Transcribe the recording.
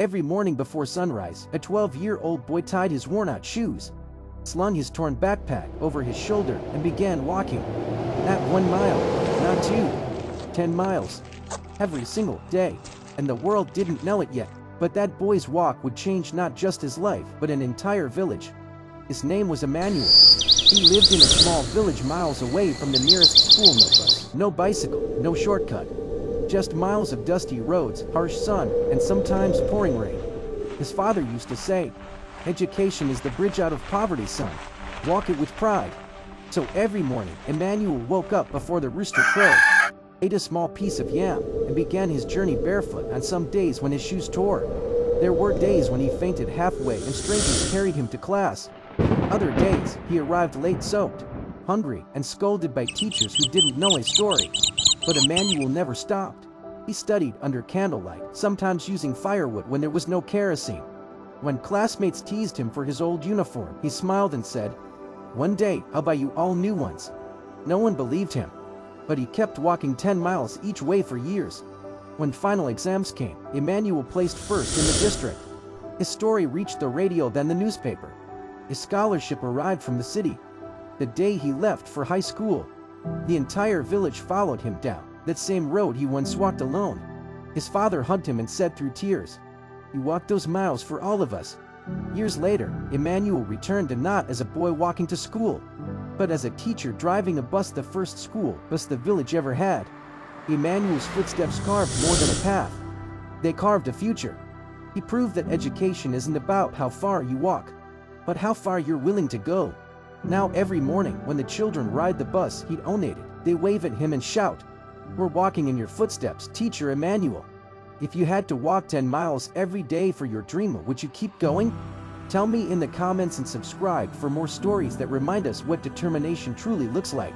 Every morning before sunrise, a 12-year-old boy tied his worn-out shoes, slung his torn backpack over his shoulder, and began walking. Not 1 mile, not 2, 10 miles. Every single day. And the world didn't know it yet, but that boy's walk would change not just his life, but an entire village. His name was Emmanuel. He lived in a small village miles away from the nearest school. No bus, no bicycle, no shortcut. Just miles of dusty roads, harsh sun, and sometimes pouring rain. His father used to say, "Education is the bridge out of poverty, son. Walk it with pride." So every morning, Emmanuel woke up before the rooster crowed, ate a small piece of yam, and began his journey barefoot on some days when his shoes tore. There were days when he fainted halfway and strangers carried him to class. Other days, he arrived late soaked, hungry, and scolded by teachers who didn't know his story. But Emmanuel never stopped. He studied under candlelight, sometimes using firewood when there was no kerosene. When classmates teased him for his old uniform, he smiled and said, "One day, I'll buy you all new ones." No one believed him, but he kept walking 10 miles each way for years. When final exams came, Emmanuel placed first in the district. His story reached the radio, then the newspaper. His scholarship arrived from the city. The day he left for high school, the entire village followed him down that same road he once walked alone. His father hugged him and said through tears, "You walked those miles for all of us." Years later, Emmanuel returned, and not as a boy walking to school, but as a teacher driving a bus, the first school bus the village ever had. Emmanuel's footsteps carved more than a path. They carved a future. He proved that education isn't about how far you walk, but how far you're willing to go. Now every morning when the children ride the bus he'd donated, they wave at him and shout, "We're walking in your footsteps, Teacher Emmanuel." If you had to walk 10 miles every day for your dream, would you keep going? Tell me in the comments and subscribe for more stories that remind us what determination truly looks like.